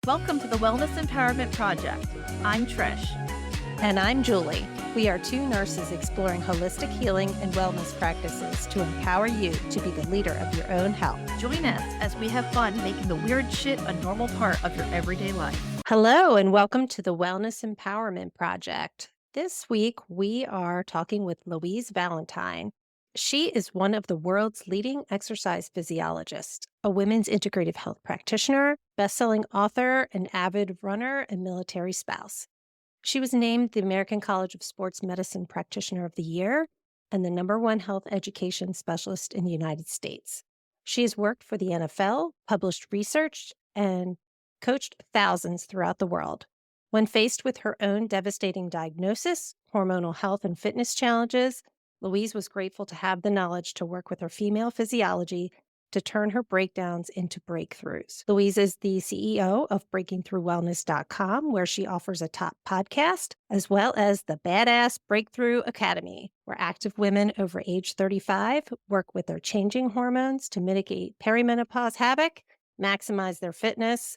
Welcome to the Wellness Empowerment Project. I'm Trish. And I'm Julie. We are two nurses exploring holistic healing and wellness practices to empower you to be the leader of your own health. Join us as we have fun making the weird shit a normal part of your everyday life. Hello, and welcome to the Wellness Empowerment Project. This week, we are talking with Louise Valentine. She is one of the world's leading exercise physiologists, a women's integrative health practitioner, bestselling author, an avid runner, and military spouse. She was named the American College of Sports Medicine Practitioner of the Year and the #1 health education specialist in the United States. She has worked for the NFL, published research, and coached thousands throughout the world. When faced with her own devastating diagnosis, hormonal health and fitness challenges, Louise was grateful to have the knowledge to work with her female physiology to turn her breakdowns into breakthroughs. Louise is the CEO of BreakingThroughWellness.com, where she offers a top podcast, as well as the Badass Breakthrough Academy, where active women over age 35 work with their changing hormones to mitigate perimenopause havoc, maximize their fitness,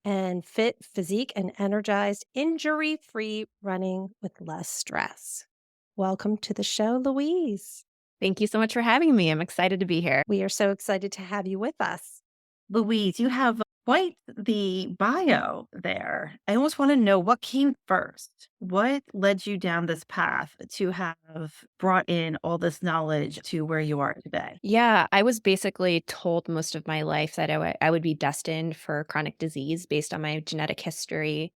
and fit physique and energized, injury-free running with less stress. Welcome to the show, Louise. Thank you so much for having me. I'm excited to be here. We are so excited to have you with us. Louise, you have quite the bio there. I almost want to know what came first. What led you down this path to have brought in all this knowledge to where you are today? Yeah, I was basically told most of my life that I would be destined for chronic disease based on my genetic history.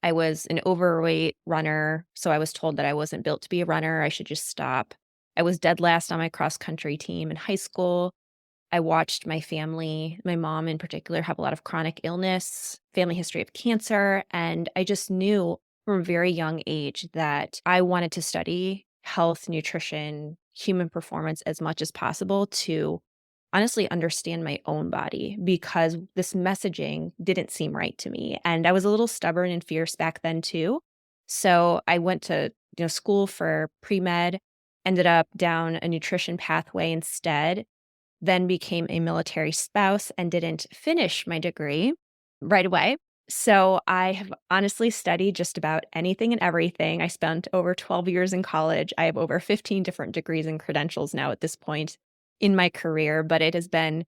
I was an overweight runner, so I was told that I wasn't built to be a runner. I should just stop. I was dead last on my cross country team in high school. I watched my family, my mom in particular, have a lot of chronic illness, family history of cancer. And I just knew from a very young age that I wanted to study health, nutrition, human performance as much as possible to honestly understand my own body because this messaging didn't seem right to me. And I was a little stubborn and fierce back then too. So I went to school for pre-med, ended up down a nutrition pathway instead, then became a military spouse and didn't finish my degree right away. So I have honestly studied just about anything and everything. I spent over 12 years in college. I have over 15 different degrees and credentials now at this point in my career, but it has been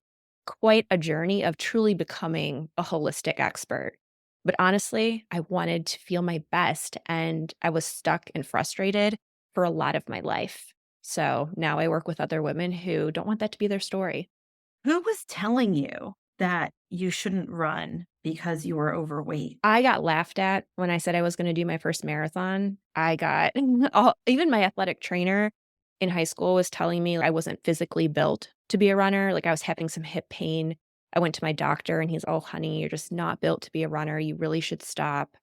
quite a journey of truly becoming a holistic expert. But honestly, I wanted to feel my best and I was stuck and frustrated for a lot of my life. So now I work with other women who don't want that to be their story. Who was telling you that you shouldn't run because you were overweight? I got laughed at when I said I was going to do my first marathon. I got even my athletic trainer in high school was telling me I wasn't physically built to be a runner. Like I was having some hip pain. I went to my doctor and he's, "Oh, honey, you're just not built to be a runner. You really should stop."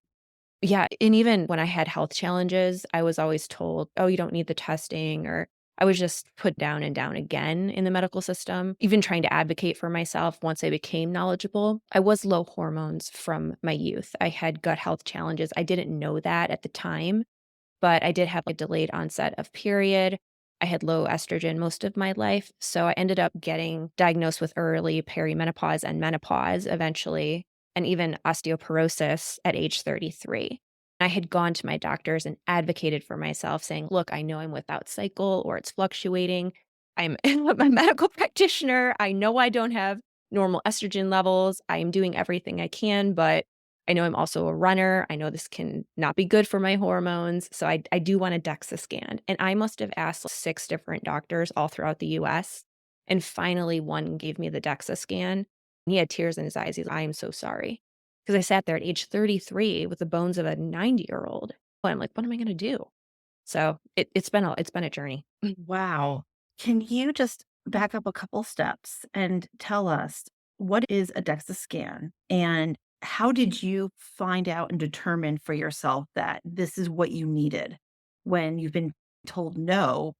Yeah, and even when I had health challenges, I was always told, "Oh, you don't need the testing," or I was just put down and down again in the medical system. Even trying to advocate for myself once I became knowledgeable, I was low hormones from my youth. I had gut health challenges. I didn't know that at the time, but I did have a delayed onset of period. I had low estrogen most of my life, so I ended up getting diagnosed with early perimenopause and menopause eventually, and even osteoporosis at age 33. I had gone to my doctors and advocated for myself, saying, "Look, I know I'm without cycle or it's fluctuating. I'm a medical practitioner. I know I don't have normal estrogen levels. I am doing everything I can, but I know I'm also a runner. I know this can not be good for my hormones. So I do want a DEXA scan." And I must have asked 6 different doctors all throughout the US. And finally, one gave me the DEXA scan. He had tears in his eyes. He's like, "I am so sorry." Because I sat there at age 33 with the bones of a 90-year-old. And I'm like, what am I going to do? So it's been a journey. Wow. Can you just back up a couple steps and tell us what is a DEXA scan and how did you find out and determine for yourself that this is what you needed when you've been told no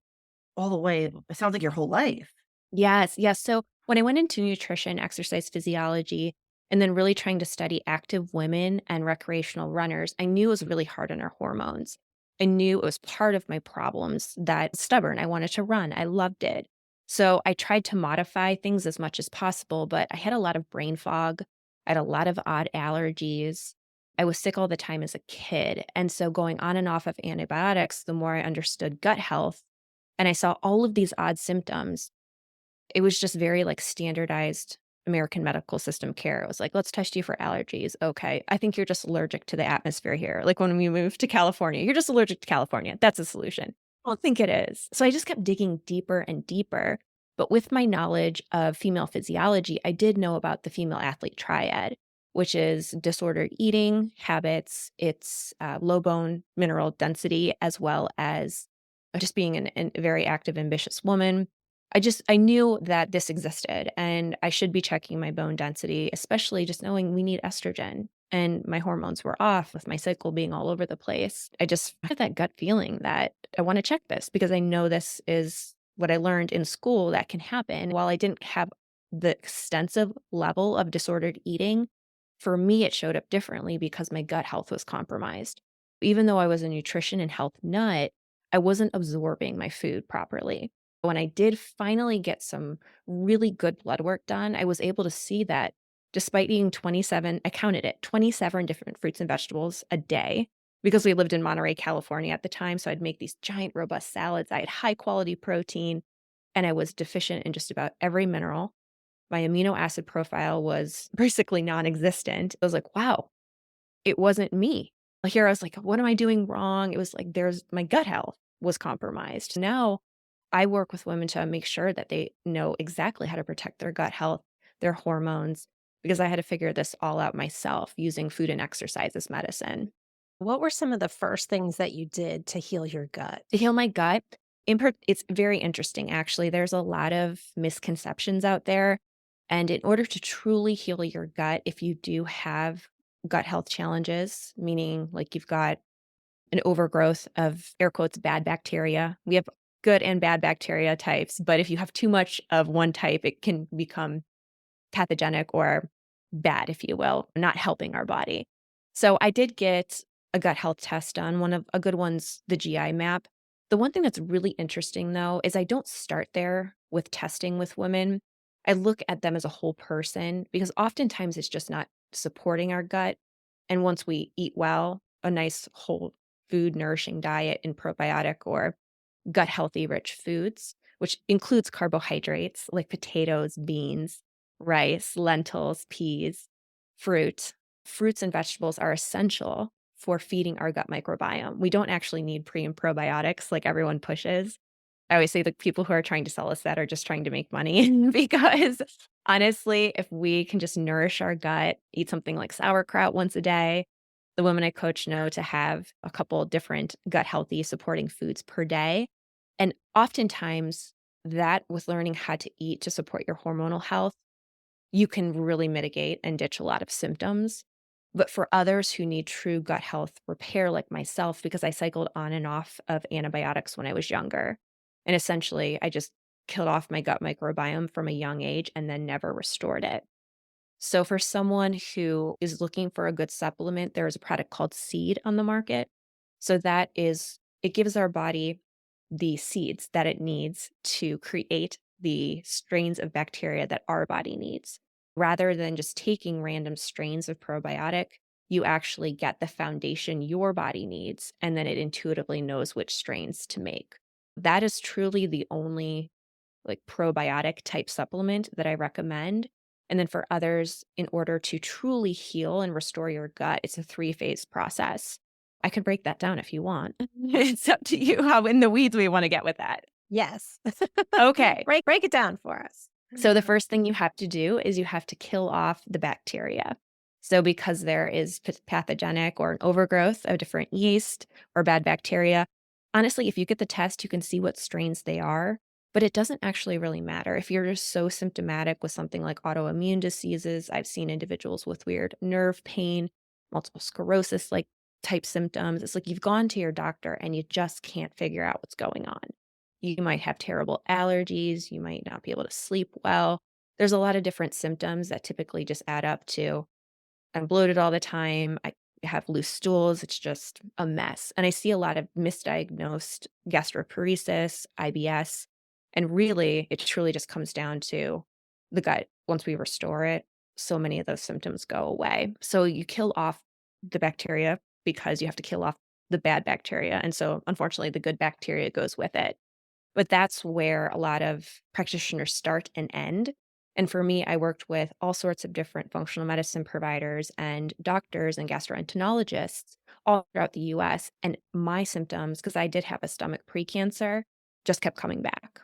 all the way, it sounds like your whole life? Yes, yes. So when I went into nutrition, exercise physiology, and then really trying to study active women and recreational runners, I knew it was really hard on our hormones. I knew it was part of my problems that stubborn. I wanted to run. I loved it. So I tried to modify things as much as possible, but I had a lot of brain fog. I had a lot of odd allergies. I was sick all the time as a kid. And so going on and off of antibiotics, the more I understood gut health and I saw all of these odd symptoms, it was just very like standardized American medical system care. It was like, let's test you for allergies. Okay. I think you're just allergic to the atmosphere here. Like when we moved to California, you're just allergic to California. That's a solution. I don't think it is. So I just kept digging deeper and deeper. But with my knowledge of female physiology, I did know about the female athlete triad, which is disordered eating habits, it's low bone mineral density, as well as just being a very active, ambitious woman. I knew that this existed and I should be checking my bone density, especially just knowing we need estrogen and my hormones were off with my cycle being all over the place. I just had that gut feeling that I want to check this because I know this is what I learned in school that can happen. While I didn't have the extensive level of disordered eating, for me, it showed up differently because my gut health was compromised. Even though I was a nutrition and health nut, I wasn't absorbing my food properly. When I did finally get some really good blood work done, I was able to see that despite eating 27, I counted it, 27 different fruits and vegetables a day because we lived in Monterey, California at the time. So I'd make these giant, robust salads. I had high quality protein and I was deficient in just about every mineral. My amino acid profile was basically non existent. I was like, wow, it wasn't me. Like here I was like, what am I doing wrong? It was like there's my gut health was compromised. Now I work with women to make sure that they know exactly how to protect their gut health, their hormones, because I had to figure this all out myself using food and exercise as medicine. What were some of the first things that you did to heal your gut? To heal my gut, it's very interesting actually. There's a lot of misconceptions out there. And in order to truly heal your gut, if you do have gut health challenges, meaning like you've got an overgrowth of air quotes bad bacteria. We have good and bad bacteria types, but if you have too much of one type, it can become pathogenic or bad, if you will, not helping our body. So I did get a gut health test done. One of a good one's the GI map. The one thing that's really interesting though is I don't start there with testing with women. I look at them as a whole person because oftentimes it's just not supporting our gut. And once we eat well, a nice whole food nourishing diet and probiotic or gut healthy rich foods, which includes carbohydrates like potatoes, beans, rice, lentils, peas, fruit. Fruits and vegetables are essential for feeding our gut microbiome. We don't actually need pre and probiotics like everyone pushes. I always say the people who are trying to sell us that are just trying to make money because honestly, if we can just nourish our gut, eat something like sauerkraut once a day, the women I coach know to have a couple different gut healthy supporting foods per day. And oftentimes, that with learning how to eat to support your hormonal health, you can really mitigate and ditch a lot of symptoms. But for others who need true gut health repair, like myself, because I cycled on and off of antibiotics when I was younger, and essentially I just killed off my gut microbiome from a young age and then never restored it. So for someone who is looking for a good supplement, there is a product called Seed on the market. So that is, it gives our body the seeds that it needs to create the strains of bacteria that our body needs. Rather than just taking random strains of probiotic, you actually get the foundation your body needs, and then it intuitively knows which strains to make. That is truly the only like probiotic type supplement that I recommend. And then for others, in order to truly heal and restore your gut, it's a three-phase process. I could break that down if you want. It's up to you how in the weeds we want to get with that. Yes. Okay. Break it down for us. So the first thing you have to do is you have to kill off the bacteria. So because there is pathogenic or an overgrowth of different yeast or bad bacteria, honestly, if you get the test, you can see what strains they are, but it doesn't actually really matter. If you're just so symptomatic with something like autoimmune diseases, I've seen individuals with weird nerve pain, multiple sclerosis like type symptoms. It's like you've gone to your doctor and you just can't figure out what's going on. You might have terrible allergies. You might not be able to sleep well. There's a lot of different symptoms that typically just add up to I'm bloated all the time. I have loose stools. It's just a mess. And I see a lot of misdiagnosed gastroparesis, IBS. And really, it truly just comes down to the gut once we restore it. so many of those symptoms go away. So you kill off the bacteria because you have to kill off the bad bacteria. And so unfortunately, the good bacteria goes with it. But that's where a lot of practitioners start and end. And for me, I worked with all sorts of different functional medicine providers and doctors and gastroenterologists all throughout the US. And my symptoms, because I did have a stomach precancer, just kept coming back.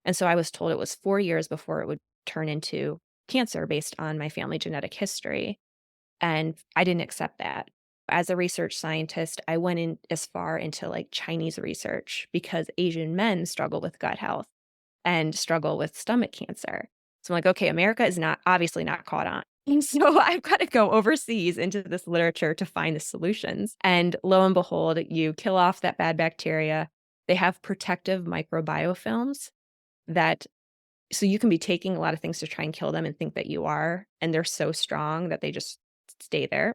And so I was told it was 4 years before it would turn into cancer based on my family genetic history. And I didn't accept that. As a research scientist, I went in as far into like Chinese research because Asian men struggle with gut health and struggle with stomach cancer. So I'm like, okay, America is not obviously not caught on. And so I've got to go overseas into this literature to find the solutions. And lo and behold, you kill off that bad bacteria. They have protective microbiofilms that so you can be taking a lot of things to try and kill them and think that you are, and they're so strong that they just stay there.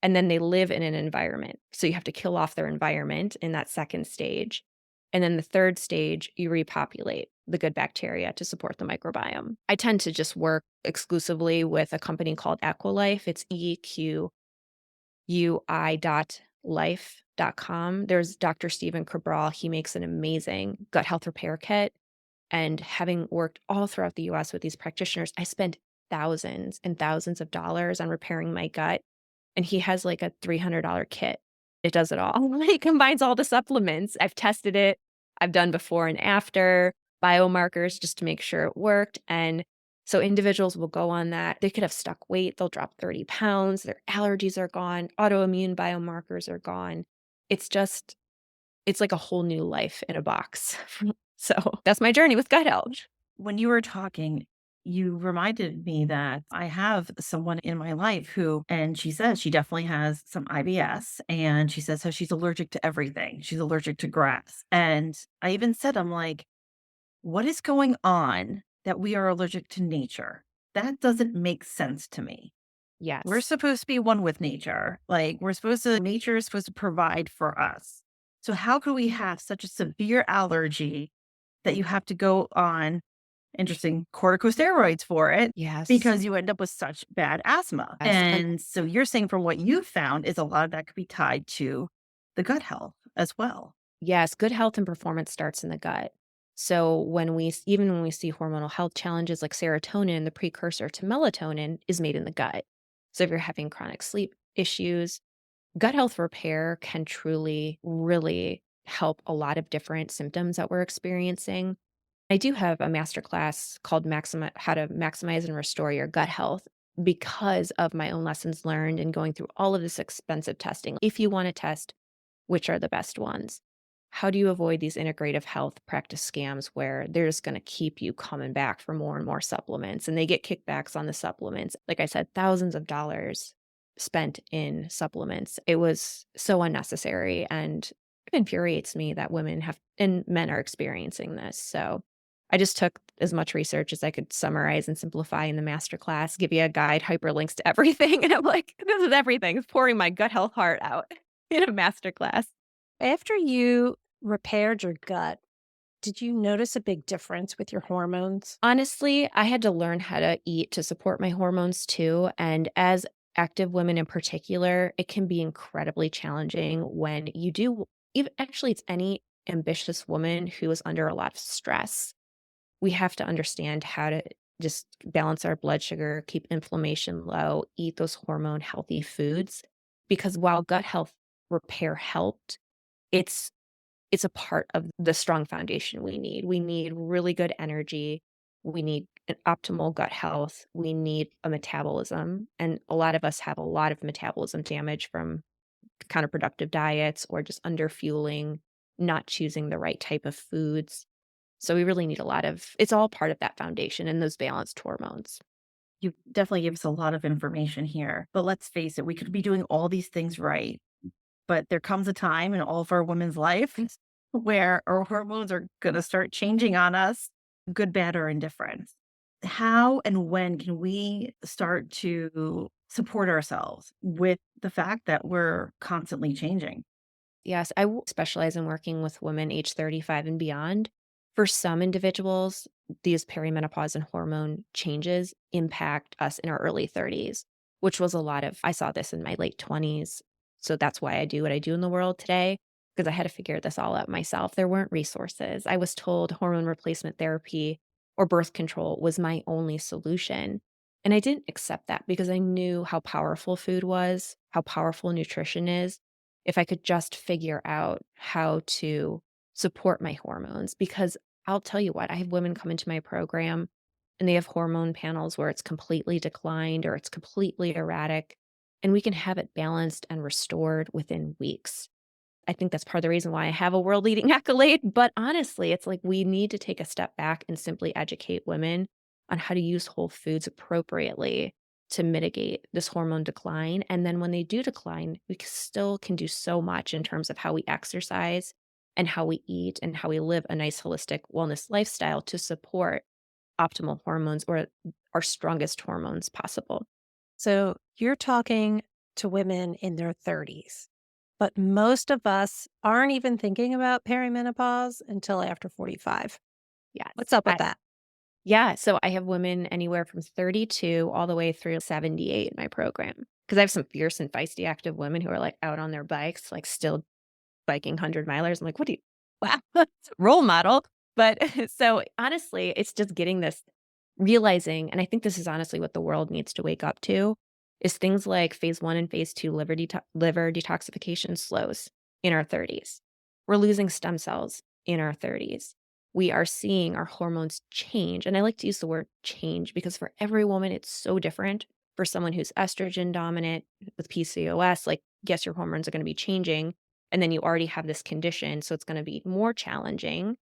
And then they live in an environment. So you have to kill off their environment in that second stage. And then the third stage, you repopulate the good bacteria to support the microbiome. I tend to just work exclusively with a company called Equilife. It's EQUI.life.com. There's Dr. Stephen Cabral. He makes an amazing gut health repair kit. And having worked all throughout the US with these practitioners, I spent thousands and thousands of dollars on repairing my gut. And he has like a $300 kit. It does it all. He combines all the supplements. I've tested it. I've done before and after biomarkers just to make sure it worked. And so individuals will go on that. They could have stuck weight. They'll drop 30 pounds. Their allergies are gone. Autoimmune biomarkers are gone. It's just, it's like a whole new life in a box. So that's my journey with gut health. When you were talking, you reminded me that I have someone in my life who, and she says she definitely has some IBS. And she says how she's allergic to everything. She's allergic to grass. And I even said, I'm like, what is going on that we are allergic to nature? That doesn't make sense to me. We're Yes. supposed to be one with nature. Like nature is supposed to provide for us. So how could we have such a severe allergy that you have to go on interesting corticosteroids for it Yes. because you end up with such bad asthma? Yes. And And so you're saying from what you found is a lot of that could be tied to the gut health as well. yes, good health and performance starts in the gut. So even when we see hormonal health challenges like serotonin, the precursor to melatonin is made in the gut. So if you're having chronic sleep issues, gut health repair can truly, really help a lot of different symptoms that we're experiencing. I do have a masterclass called How to Maximize and Restore Your Gut Health because of my own lessons learned and going through all of this expensive testing. If you want to test, which are the best ones? How do you avoid these integrative health practice scams where they're just going to keep you coming back for more and more supplements and they get kickbacks on the supplements? Like I said, thousands of dollars spent in supplements. It was so unnecessary and it infuriates me that women have and men are experiencing this. So I just took as much research as I could summarize and simplify in the masterclass, give you a guide, hyperlinks to everything. And I'm like, this is everything. It's pouring my gut health heart out in a masterclass. After you repaired your gut, did you notice a big difference with your hormones? Honestly, I had to learn how to eat to support my hormones too. And as active women in particular, it can be incredibly challenging when you do, even actually, it's any ambitious woman who is under a lot of stress. We have to understand how to just balance our blood sugar, keep inflammation low, eat those hormone healthy foods. Because while gut health repair helped, it's it's a part of the strong foundation we need. We need really good energy. We need an optimal gut health. We need a metabolism. And a lot of us have a lot of metabolism damage from counterproductive diets or just underfueling, not choosing the right type of foods. So we really need it's all part of that foundation and those balanced hormones. You definitely gave us a lot of information here. But let's face it, we could be doing all these things right. But there comes a time in all of our women's life where our hormones are going to start changing on us, good, bad, or indifferent. How and when can we start to support ourselves with the fact that we're constantly changing? Yes, I specialize in working with women age 35 and beyond. For some individuals, these perimenopause and hormone changes impact us in our early 30s, which was a lot of I saw this in my late 20s. So that's why I do what I do in the world today, because I had to figure this all out myself. There weren't resources. I was told hormone replacement therapy or birth control was my only solution. And I didn't accept that because I knew how powerful food was, how powerful nutrition is. If I could just figure out how to support my hormones, because I'll tell you what, I have women come into my program and they have hormone panels where it's completely declined or it's completely erratic, and we can have it balanced and restored within weeks. I think that's part of the reason why I have a world leading accolade. But honestly, it's like we need to take a step back and simply educate women on how to use whole foods appropriately to mitigate this hormone decline. And then when they do decline, still can do so much in terms of how we exercise and how we eat and how we live a nice holistic wellness lifestyle to support optimal hormones or our strongest hormones possible. So you're talking to women in their 30s, but most of us aren't even thinking about perimenopause until after 45. What's Yes. up with that? Yeah, so I have women anywhere from 32 all the way through 78 in my program. Because I have some fierce and feisty active women who are, like, out on their bikes, like, still biking 100 milers. I'm like, "What do you" wow, role model. But so, honestly, it's just getting this realizing, and I think this is honestly what the world needs to wake up to, is things like phase 1 and phase 2 liver detoxification slows in our 30s. We're losing stem cells in our 30s. We are seeing our hormones change, and I like to use the word change because for every woman, it's so different. For someone who's estrogen dominant with PCOS, like, yes, your hormones are gonna be changing, and then you already have this condition, so it's gonna be more challenging.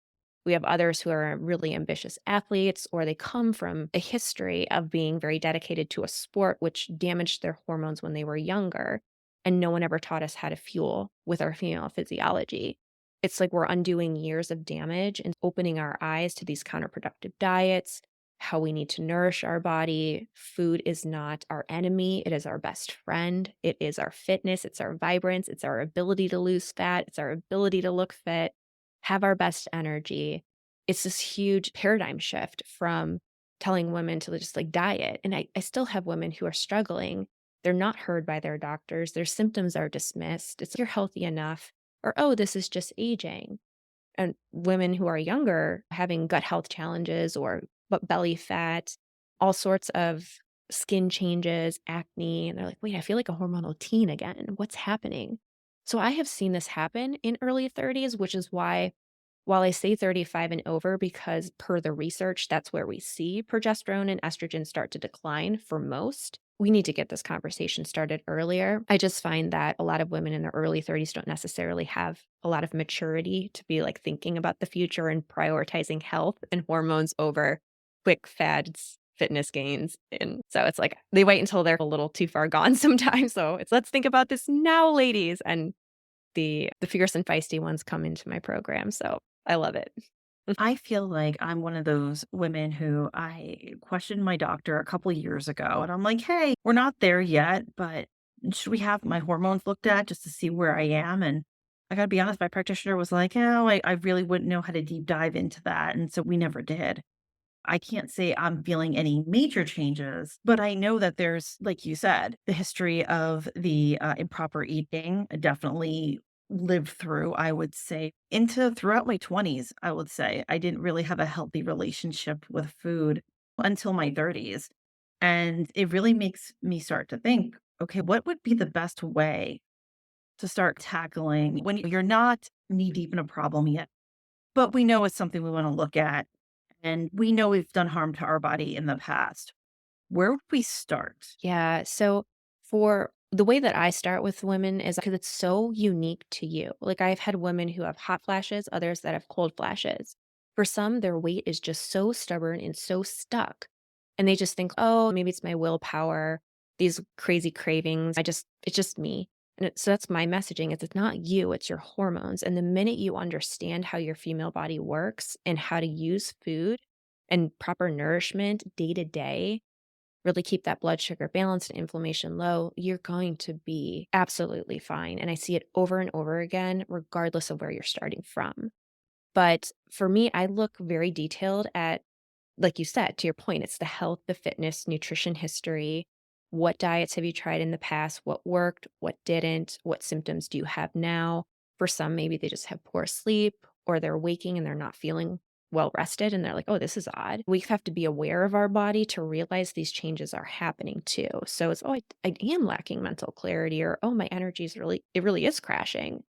We have others who are really ambitious athletes, or they come from a history of being very dedicated to a sport, which damaged their hormones when they were younger. And no one ever taught us how to fuel with our female physiology. It's like we're undoing years of damage and opening our eyes to these counterproductive diets, how we need to nourish our body. Food is not our enemy, it is our best friend. It is our fitness, it's our vibrance, it's our ability to lose fat, it's our ability to look fit, have our best energy. It's this huge paradigm shift from telling women to just like diet. And I still have women who are struggling. They're not heard by their doctors. Their symptoms are dismissed. It's you're healthy enough, or oh, this is just aging. And women who are younger having gut health challenges or belly fat, all sorts of skin changes, acne. And they're like, wait, I feel like a hormonal teen again. What's happening? So I have seen this happen in early 30s, which is why while I say 35 and over, because per the research, that's where we see progesterone and estrogen start to decline for most. We need to get this conversation started earlier. I just find that a lot of women in their early 30s don't necessarily have a lot of maturity to be like thinking about the future and prioritizing health and hormones over quick fads, fitness gains. And so it's like they wait until they're a little too far gone sometimes. So it's let's think about this now, ladies. And the fierce and feisty ones come into my program. So I love it. I feel like I'm one of those women who I questioned my doctor a couple years ago, and I'm like, "Hey, we're not there yet, but should we have my hormones looked at just to see where I am?" And I gotta be honest, my practitioner was like, "Oh, I really wouldn't know how to deep dive into that." And so we never did. I can't say I'm feeling any major changes, but I know that there's, like you said, the history of the improper eating. I definitely lived through, I would say, into throughout my 20s. I would say I didn't really have a healthy relationship with food until my 30s. And it really makes me start to think, okay, what would be the best way to start tackling when you're not knee deep in a problem yet, but we know it's something we want to look at and we know we've done harm to our body in the past. Where would we start? Yeah. So for the way that I start with women is because it's so unique to you. Like I've had women who have hot flashes, others that have cold flashes. For some, their weight is just so stubborn and so stuck. And they just think, oh, maybe it's my willpower, these crazy cravings. It's just me. And so that's my messaging is it's not you, it's your hormones. And the minute you understand how your female body works and how to use food and proper nourishment day to day, really keep that blood sugar balanced and inflammation low, you're going to be absolutely fine. And I see it over and over again, regardless of where you're starting from. But for me, I look very detailed at like you said, to your point, it's the health, the fitness, nutrition history. What diets have you tried in the past? What worked? What didn't? What symptoms do you have now? For some, maybe they just have poor sleep or they're waking and they're not feeling well rested and they're like, oh, this is odd. We have to be aware of our body to realize these changes are happening too. So it's, oh, I am lacking mental clarity, or, oh, my energy is really, it really is crashing.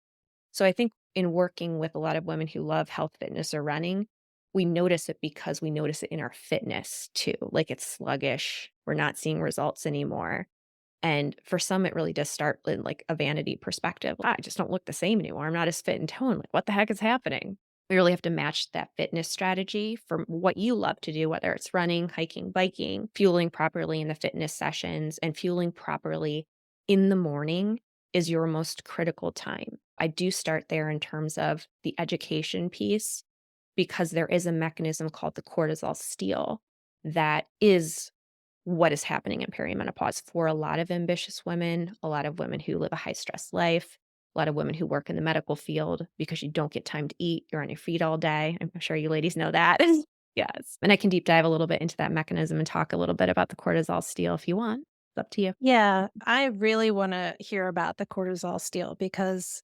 So I think in working with a lot of women who love health, fitness, or running, we notice it because we notice it in our fitness too. Like it's sluggish. We're not seeing results anymore. And for some, it really does start in like a vanity perspective. "Ah, I just don't look the same anymore. I'm not as fit in tone. Like, what the heck is happening?" We really have to match that fitness strategy from what you love to do, whether it's running, hiking, biking, fueling properly in the fitness sessions, and fueling properly in the morning is your most critical time. I do start there in terms of the education piece because there is a mechanism called the cortisol steal that is what is happening in perimenopause for a lot of ambitious women, a lot of women who live a high stress life, a lot of women who work in the medical field because you don't get time to eat. You're on your feet all day. I'm sure you ladies know that. Yes. And I can deep dive a little bit into that mechanism and talk a little bit about the cortisol steal if you want. It's up to you. Yeah, I really want to hear about the cortisol steal because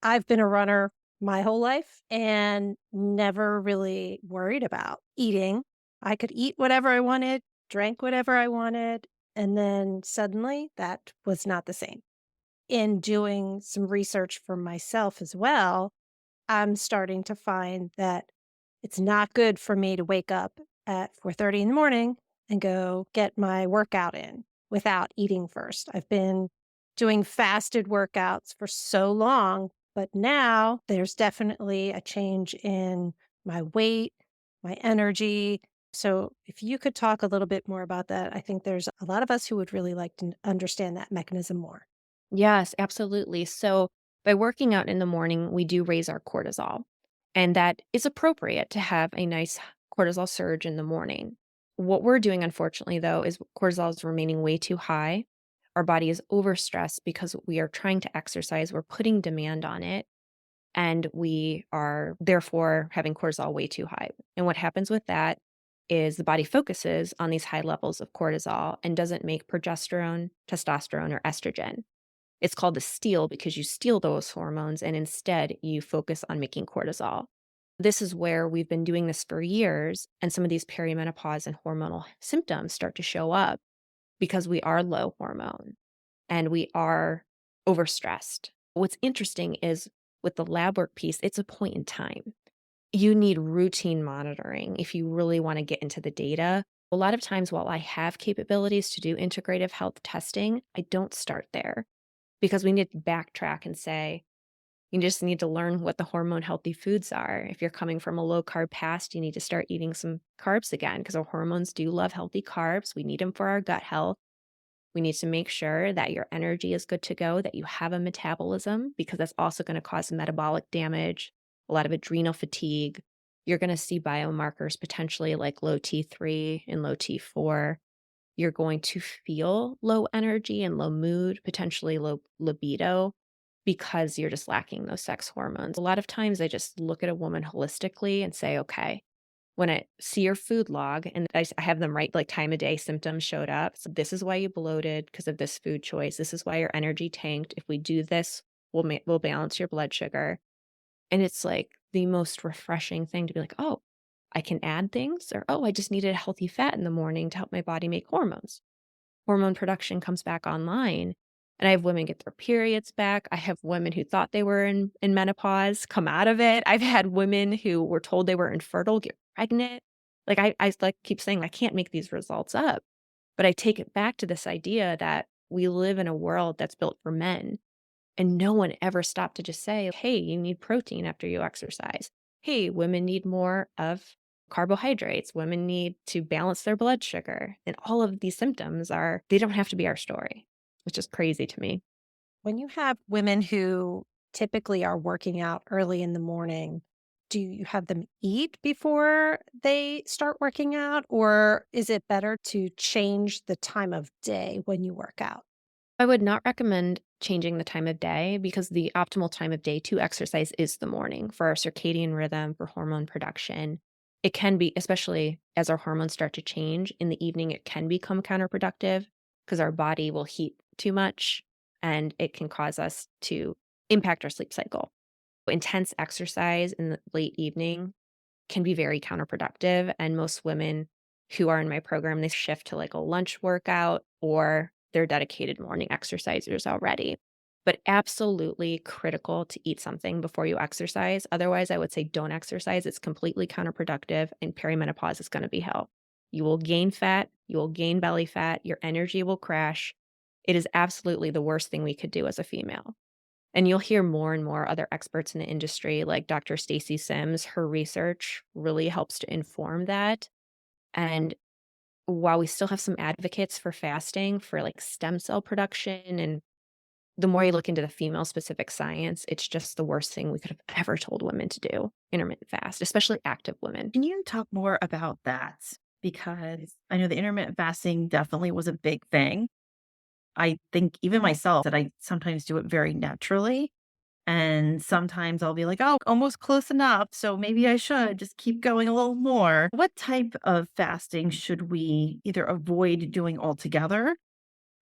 I've been a runner my whole life and never really worried about eating. I could eat whatever I wanted, drank whatever I wanted, and then suddenly that was not the same. In doing some research for myself as well, I'm starting to find that it's not good for me to wake up at 4:30 in the morning and go get my workout in without eating first. I've been doing fasted workouts for so long, but now there's definitely a change in my weight, my energy. So if you could talk a little bit more about that, I think there's a lot of us who would really like to understand that mechanism more. Yes, absolutely. So by working out in the morning, we do raise our cortisol, and that is appropriate to have a nice cortisol surge in the morning. What we're doing, unfortunately, though, is cortisol is remaining way too high. Our body is overstressed because we are trying to exercise, we're putting demand on it, and we are therefore having cortisol way too high. And what happens with that is the body focuses on these high levels of cortisol and doesn't make progesterone, testosterone, or estrogen. It's called the steal because you steal those hormones and instead you focus on making cortisol. This is where we've been doing this for years, and some of these perimenopause and hormonal symptoms start to show up because we are low hormone and we are overstressed. What's interesting is with the lab work piece, it's a point in time. You need routine monitoring if you really want to get into the data. A lot of times, while I have capabilities to do integrative health testing, I don't start there because we need to backtrack and say, you just need to learn what the hormone healthy foods are. If you're coming from a low carb past, you need to start eating some carbs again because our hormones do love healthy carbs. We need them for our gut health. We need to make sure that your energy is good to go, that you have a metabolism, because that's also going to cause metabolic damage, a lot of adrenal fatigue. You're going to see biomarkers potentially like low T3 and low T4. You're going to feel low energy and low mood, potentially low libido, because you're just lacking those sex hormones. A lot of times I just look at a woman holistically and say, okay, when I see your food log and I have them write like time of day symptoms showed up. So this is why you bloated because of this food choice. This is why your energy tanked. If we do this, we'll balance your blood sugar. And it's like the most refreshing thing to be like, oh, I can add things, or oh, I just needed a healthy fat in the morning to help my body make hormones. Hormone production comes back online. And I have women get their periods back. I have women who thought they were in menopause come out of it. I've had women who were told they were infertile get pregnant. Like I like keep saying I can't make these results up. But I take it back to this idea that we live in a world that's built for men. And no one ever stopped to just say, hey, you need protein after you exercise. Hey, women need more of carbohydrates. Women need to balance their blood sugar. And all of these symptoms they don't have to be our story, which is crazy to me. When you have women who typically are working out early in the morning, do you have them eat before they start working out? Or is it better to change the time of day when you work out? I would not recommend changing the time of day because the optimal time of day to exercise is the morning for our circadian rhythm, for hormone production. It can be, especially as our hormones start to change in the evening, it can become counterproductive because our body will heat too much and it can cause us to impact our sleep cycle. Intense exercise in the late evening can be very counterproductive. And most women who are in my program, they shift to like a lunch workout or they're dedicated morning exercisers already. But absolutely critical to eat something before you exercise. Otherwise, I would say don't exercise. It's completely counterproductive, and perimenopause is going to be hell. You will gain fat, you will gain belly fat, your energy will crash. It is absolutely the worst thing we could do as a female. And you'll hear more and more other experts in the industry, like Dr. Stacy Sims. Her research really helps to inform that. And while we still have some advocates for fasting for like stem cell production, and the more you look into the female specific science, it's just the worst thing we could have ever told women to do, intermittent fast, especially active women. Can you talk more about that? Because I know the intermittent fasting definitely was a big thing. I think even myself that I sometimes do it very naturally. And sometimes I'll be like, oh, almost close enough. So maybe I should just keep going a little more. What type of fasting should we either avoid doing altogether?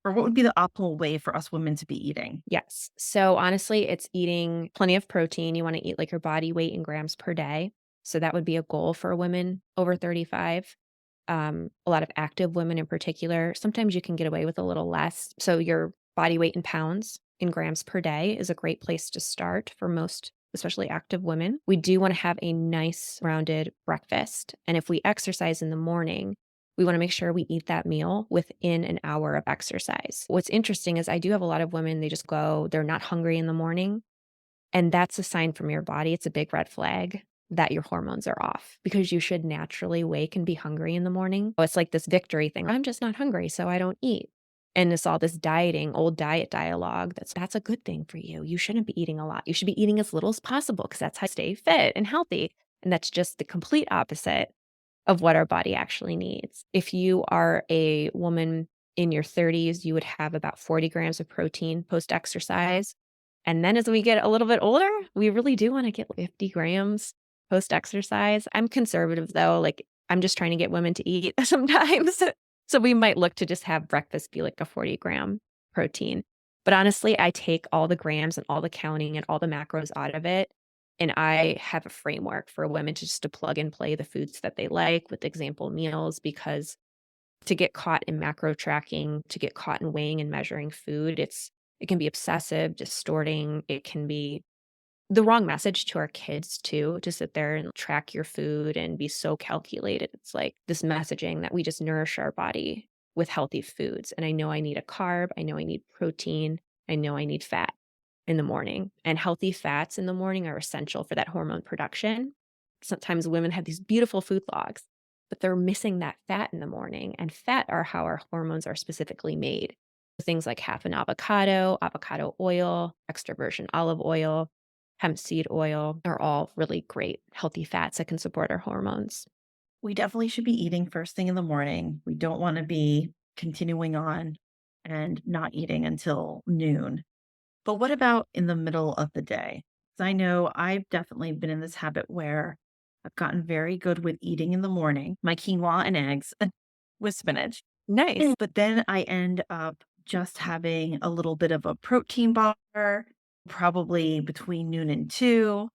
Or what would be the optimal way for us women to be eating? Yes. So honestly, it's eating plenty of protein. You want to eat like your body weight in grams per day. So that would be a goal for women over 35. A lot of active women in particular, sometimes you can get away with a little less. So your body weight in pounds in grams per day is a great place to start for most, especially active women. We do want to have a nice rounded breakfast. And if we exercise in the morning, we want to make sure we eat that meal within an hour of exercise. What's interesting is I do have a lot of women, they just go, they're not hungry in the morning. And that's a sign from your body. It's a big red flag that your hormones are off because you should naturally wake and be hungry in the morning. It's like this victory thing. I'm just not hungry, so I don't eat. And it's all this dieting, old diet dialogue. That's a good thing for you. You shouldn't be eating a lot. You should be eating as little as possible because that's how you stay fit and healthy. And that's just the complete opposite of what our body actually needs. If you are a woman in your 30s, you would have about 40 grams of protein post exercise. And then as we get a little bit older, we really do want to get 50 grams post exercise. I'm conservative though. Like I'm just trying to get women to eat sometimes. So we might look to just have breakfast be like a 40-gram protein. But honestly, I take all the grams and all the counting and all the macros out of it. And I have a framework for women to just to plug and play the foods that they like with example meals because to get caught in macro tracking, to get caught in weighing and measuring food, it can be obsessive, distorting. It can be the wrong message to our kids too, to sit there and track your food and be so calculated. It's like this messaging that we just nourish our body with healthy foods. And I know I need a carb, I know I need protein, I know I need fat in the morning. And healthy fats in the morning are essential for that hormone production. Sometimes women have these beautiful food logs, but they're missing that fat in the morning. And fat are how our hormones are specifically made. Things like half an avocado, avocado oil, extra virgin olive oil, hemp seed oil are all really great healthy fats that can support our hormones. We definitely should be eating first thing in the morning. We don't want to be continuing on and not eating until noon. But what about in the middle of the day? 'Cause I know I've definitely been in this habit where I've gotten very good with eating in the morning, my quinoa and eggs with spinach. Nice. But then I end up just having a little bit of a protein bar, probably between noon and 2.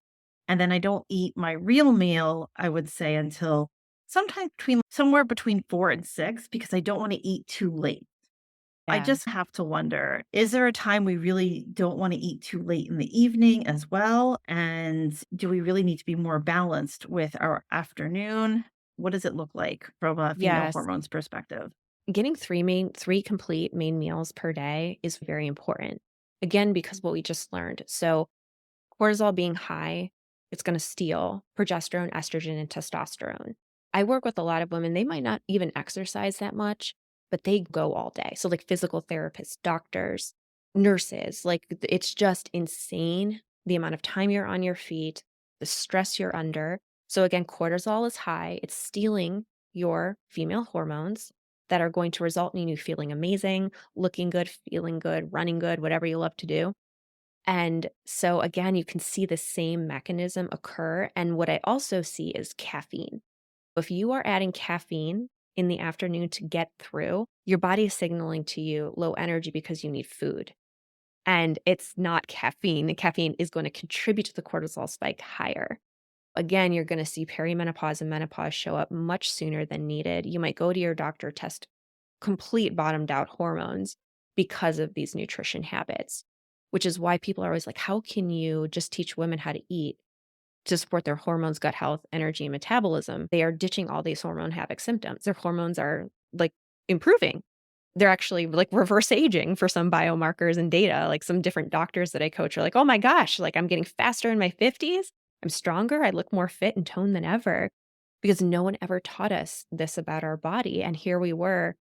And then I don't eat my real meal, I would say, until sometime between somewhere between 4 and 6 because I don't want to eat too late. I Yeah. just have to wonder, is there a time we really don't want to eat too late in the evening as well? And do we really need to be more balanced with our afternoon? What does it look like from a female Yes. hormones perspective? Getting three complete main meals per day is very important. Again, because what we just learned. So cortisol being high, it's going to steal progesterone, estrogen, and testosterone. I work with a lot of women, they might not even exercise that much, but they go all day. So, like physical therapists, doctors, nurses, like it's just insane the amount of time you're on your feet, the stress you're under. So, again, cortisol is high, it's stealing your female hormones that are going to result in you feeling amazing, looking good, feeling good, running good, whatever you love to do. And so again, you can see the same mechanism occur. And what I also see is caffeine. If you are adding caffeine in the afternoon to get through, your body is signaling to you low energy because you need food. And it's not caffeine. The caffeine is going to contribute to the cortisol spike higher. Again, you're going to see perimenopause and menopause show up much sooner than needed. You might go to your doctor, test complete bottomed out hormones because of these nutrition habits, which is why people are always like, how can you just teach women how to eat to support their hormones, gut health, energy, and metabolism? They are ditching all these hormone havoc symptoms. Their hormones are like improving. They're actually like reverse aging for some biomarkers and data. Like some different doctors that I coach are like, oh my gosh, like I'm getting faster in my 50s. I'm stronger. I look more fit and toned than ever because no one ever taught us this about our body. And here we were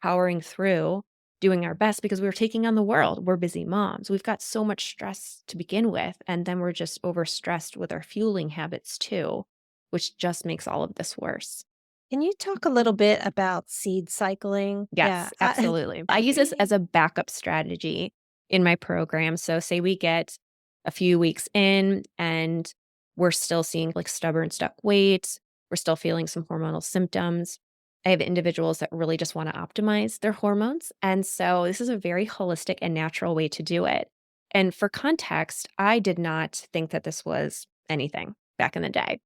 powering through, doing our best because we were taking on the world. We're busy moms. We've got so much stress to begin with. And then we're just overstressed with our fueling habits too, which just makes all of this worse. Can you talk a little bit about seed cycling? Yeah. Yes, absolutely. I use this as a backup strategy in my program. So, say we get a few weeks in and we're still seeing like stubborn stuck weight, we're still feeling some hormonal symptoms. I have individuals that really just want to optimize their hormones. And so, this is a very holistic and natural way to do it. And for context, I did not think that this was anything back in the day.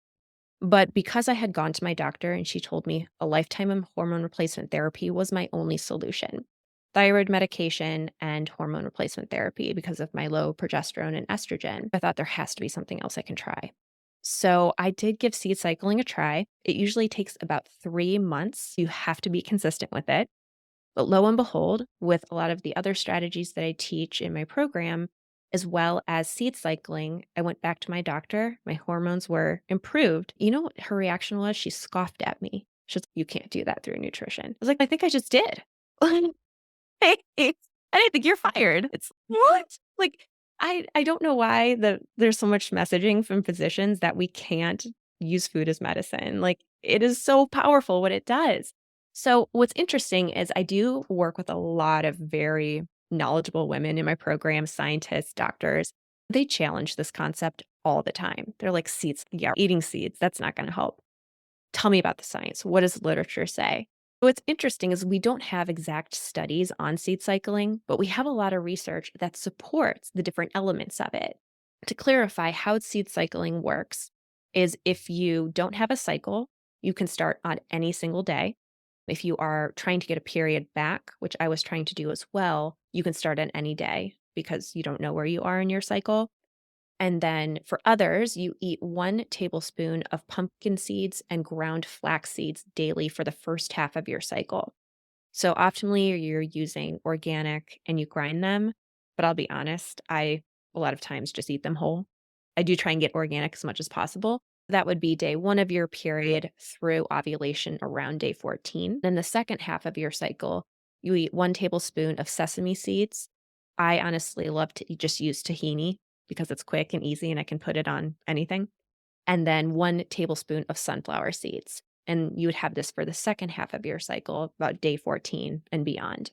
But because I had gone to my doctor and she told me a lifetime of hormone replacement therapy was my only solution, thyroid medication and hormone replacement therapy because of my low progesterone and estrogen, I thought there has to be something else I can try. So I did give seed cycling a try. It usually takes about 3 months. You have to be consistent with it. But lo and behold, with a lot of the other strategies that I teach in my program, as well as seed cycling, I went back to my doctor. My hormones were improved. You know what her reaction was? She scoffed at me. She's like, you can't do that through nutrition. I was like, I think I just did. Hey, I didn't think you're fired. It's what? Like, I don't know why there's so much messaging from physicians that we can't use food as medicine. Like, it is so powerful what it does. So what's interesting is I do work with a lot of very knowledgeable women in my program, scientists, doctors. They challenge this concept all the time. They're like, seeds, yeah, eating seeds, that's not going to help. Tell me about the science. What does literature say? What's interesting is we don't have exact studies on seed cycling, but we have a lot of research that supports the different elements of it. To clarify how seed cycling works is if you don't have a cycle, you can start on any single day. If you are trying to get a period back, which I was trying to do as well, you can start on any day because you don't know where you are in your cycle. And then for others, you eat 1 tablespoon of pumpkin seeds and ground flax seeds daily for the first half of your cycle. So optimally, you're using organic and you grind them. But I'll be honest, I a lot of times just eat them whole. I do try and get organic as much as possible. That would be day 1 of your period through ovulation around day 14. Then the second half of your cycle, you eat 1 tablespoon of sesame seeds. I honestly love to just use tahini because it's quick and easy and I can put it on anything. And then 1 tablespoon of sunflower seeds. And you would have this for the second half of your cycle, about day 14 and beyond.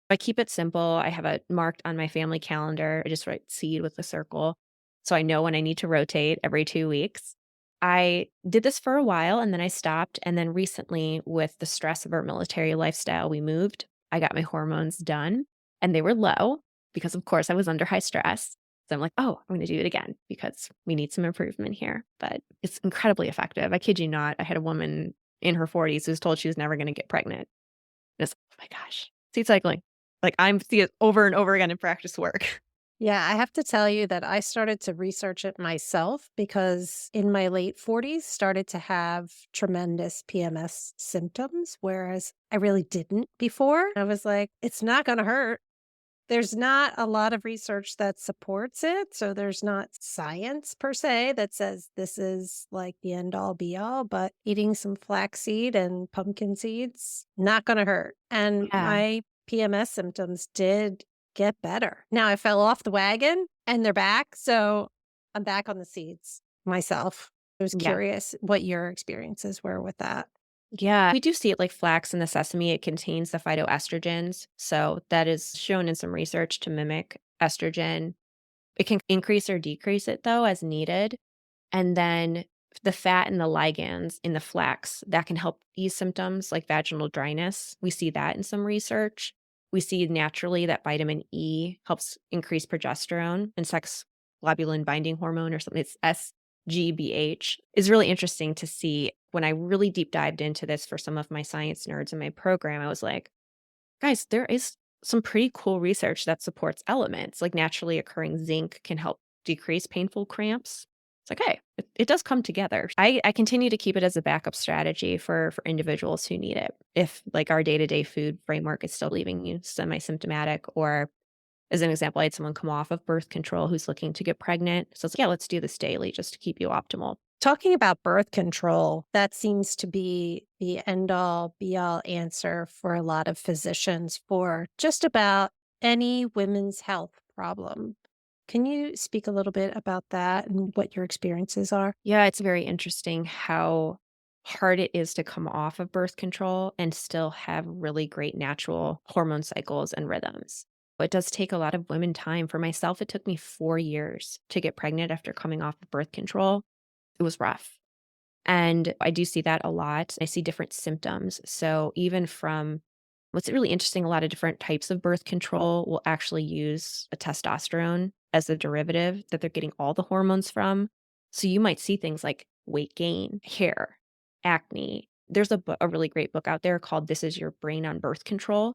I keep it simple. I have it marked on my family calendar. I just write seed with a circle. So I know when I need to rotate every 2 weeks. I did this for a while and then I stopped. And then recently, with the stress of our military lifestyle, we moved. I got my hormones done and they were low because, of course, I was under high stress. So I'm like, oh, I'm going to do it again because we need some improvement here. But it's incredibly effective. I kid you not. I had a woman in her 40s who was told she was never going to get pregnant. And it's, oh my gosh, seed cycling. Like I'm see it over and over again in practice work. Yeah, I have to tell you that I started to research it myself because in my late 40s started to have tremendous PMS symptoms, whereas I really didn't before. I was like, it's not going to hurt. There's not a lot of research that supports it. So there's not science per se that says this is like the end all be all, but eating some flaxseed and pumpkin seeds, not going to hurt. And Yeah. my PMS symptoms did get better. Now I fell off the wagon and they're back. So I'm back on the seeds myself. I was Yeah. curious what your experiences were with that. Yeah. We do see it like flax in the sesame. It contains the phytoestrogens. So that is shown in some research to mimic estrogen. It can increase or decrease it though as needed. And then the fat and the ligands in the flax that can help ease symptoms like vaginal dryness. We see that in some research. We see naturally that vitamin E helps increase progesterone and sex globulin binding hormone or something. It's SGBH. It's really interesting to see when I really deep dived into this for some of my science nerds in my program. I was like, guys, there is some pretty cool research that supports elements like naturally occurring zinc can help decrease painful cramps. It's like, hey, it does come together. I continue to keep it as a backup strategy for individuals who need it. If like our day-to-day food framework is still leaving you semi-symptomatic, or as an example, I had someone come off of birth control who's looking to get pregnant. So it's like, yeah, let's do this daily just to keep you optimal. Talking about birth control, that seems to be the end all be all answer for a lot of physicians for just about any women's health problem. Can you speak a little bit about that and what your experiences are? Yeah, it's very interesting how hard it is to come off of birth control and still have really great natural hormone cycles and rhythms. It does take a lot of women time. For myself, it took me 4 years to get pregnant after coming off of birth control. It was rough. And I do see that a lot. I see different symptoms. So even from what's really interesting, a lot of different types of birth control will actually use a testosterone as a derivative that they're getting all the hormones from. So you might see things like weight gain, hair, acne. There's a really great book out there called This Is Your Brain on Birth Control.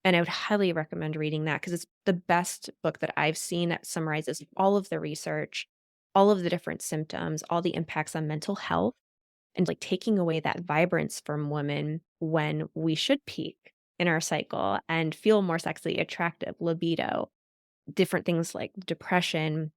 And I would highly recommend reading that because it's the best book that I've seen that summarizes all of the research, all of the different symptoms, all the impacts on mental health, and like taking away that vibrance from women when we should peak in our cycle and feel more sexually attractive, libido, different things like depression,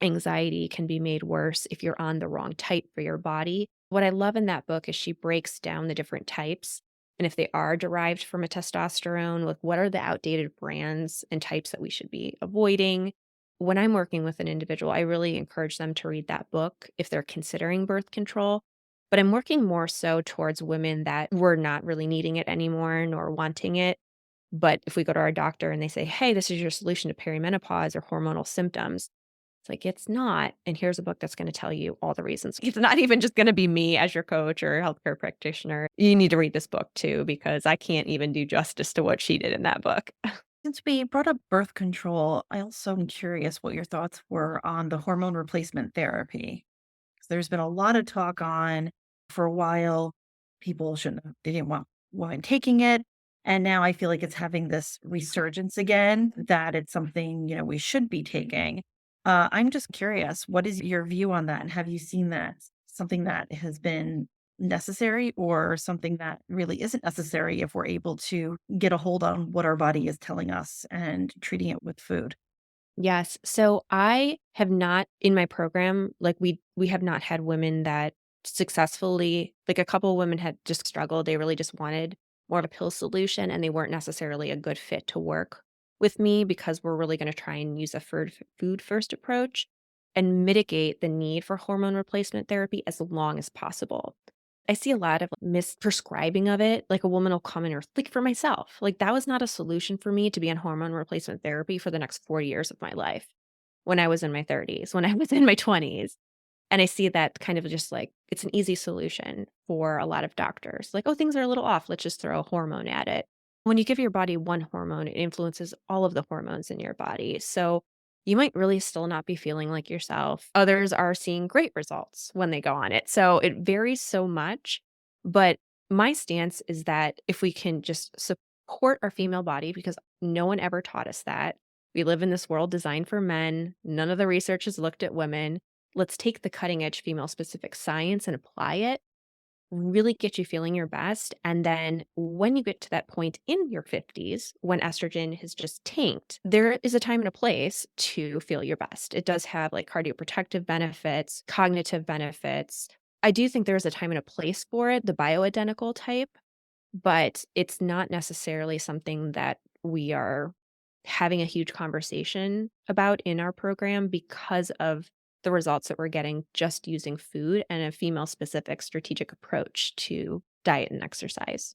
anxiety can be made worse if you're on the wrong type for your body. What I love in that book is she breaks down the different types. And if they are derived from a testosterone, like what are the outdated brands and types that we should be avoiding? When I'm working with an individual, I really encourage them to read that book if they're considering birth control. But I'm working more so towards women that were not really needing it anymore nor wanting it. But if we go to our doctor and they say, hey, this is your solution to perimenopause or hormonal symptoms, it's like, it's not. And here's a book that's going to tell you all the reasons. It's not even just going to be me as your coach or healthcare practitioner. You need to read this book too, because I can't even do justice to what she did in that book. Since we brought up birth control, I also am curious what your thoughts were on the hormone replacement therapy. 'Cause there's been a lot of talk on for a while. People shouldn't have, they didn't want women taking it. And now I feel like it's having this resurgence again that it's something, we should be taking. I'm just curious, what is your view on that? And have you seen that something that has been necessary or something that really isn't necessary if we're able to get a hold on what our body is telling us and treating it with food? Yes. So I have not in my program, like we have not had women that successfully, like a couple of women had just struggled. They really just wanted more of a pill solution and they weren't necessarily a good fit to work with me because we're really going to try and use a food first approach and mitigate the need for hormone replacement therapy as long as possible. I see a lot of misprescribing of it. Like a woman will come in or like for myself, like that was not a solution for me to be on hormone replacement therapy for the next 4 years of my life when I was in my 30s, when I was in my 20s. And I see that kind of just like it's an easy solution for a lot of doctors. Like, oh, things are a little off. Let's just throw a hormone at it. When you give your body one hormone, it influences all of the hormones in your body. So you might really still not be feeling like yourself. Others are seeing great results when they go on it. So it varies so much. But my stance is that if we can just support our female body, because no one ever taught us that, we live in this world designed for men. None of the research has looked at women. Let's take the cutting edge female specific science and apply it, really get you feeling your best. And then when you get to that point in your 50s, when estrogen has just tanked, there is a time and a place to feel your best. It does have like cardioprotective benefits, cognitive benefits. I do think there's a time and a place for it, the bioidentical type, but it's not necessarily something that we are having a huge conversation about in our program because of the results that we're getting just using food and a female specific strategic approach to diet and exercise.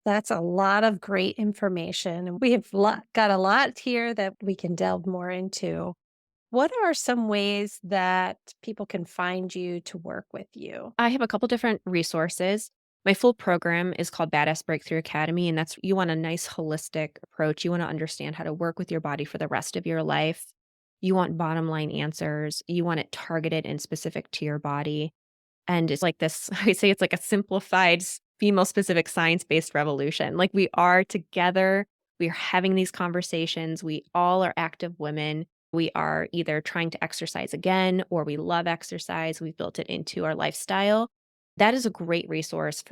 That's a lot of great information. And we have got a lot here that we can delve more into. What are some ways that people can find you to work with you? I have a couple different resources. My full program is called Badass Breakthrough Academy, and that's you want a nice holistic approach. You want to understand how to work with your body for the rest of your life. You want bottom line answers. You want it targeted and specific to your body. And it's like this, I say it's like a simplified female specific science based revolution. Like we are together, we are having these conversations. We all are active women. We are either trying to exercise again or we love exercise. We've built it into our lifestyle. That is a great source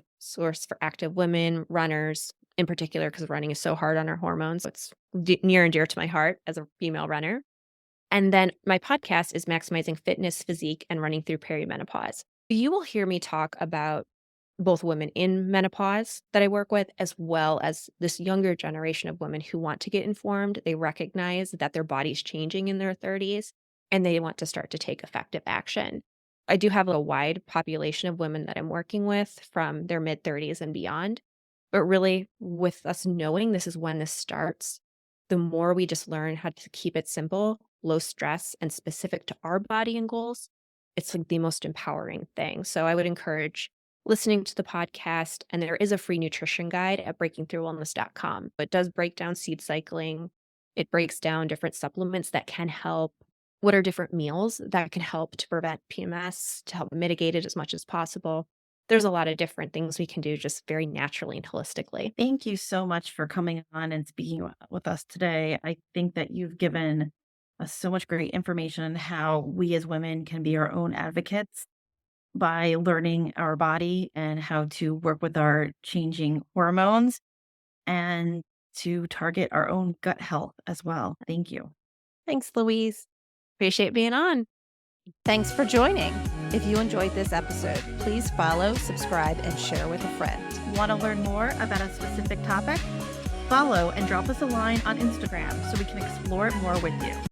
for active women, runners in particular, because running is so hard on our hormones. It's near and dear to my heart as a female runner. And then my podcast is Maximizing Fitness, Physique, and Running Through Perimenopause. You will hear me talk about both women in menopause that I work with, as well as this younger generation of women who want to get informed. They recognize that their body's changing in their 30s and they want to start to take effective action. I do have a wide population of women that I'm working with from their mid 30s and beyond. But really, with us knowing this is when this starts, the more we just learn how to keep it simple, low stress, and specific to our body and goals, it's like the most empowering thing. So I would encourage listening to the podcast. And there is a free nutrition guide at breakingthroughwellness.com. It does break down seed cycling, it breaks down different supplements that can help. What are different meals that can help to prevent PMS, to help mitigate it as much as possible? There's a lot of different things we can do just very naturally and holistically. Thank you so much for coming on and speaking with us today. I think that you've given us so much great information on how we as women can be our own advocates by learning our body and how to work with our changing hormones and to target our own gut health as well. Thank you. Thanks, Louise. Appreciate being on. Thanks for joining. If you enjoyed this episode, please follow, subscribe, and share with a friend. Want to learn more about a specific topic? Follow and drop us a line on Instagram so we can explore it more with you.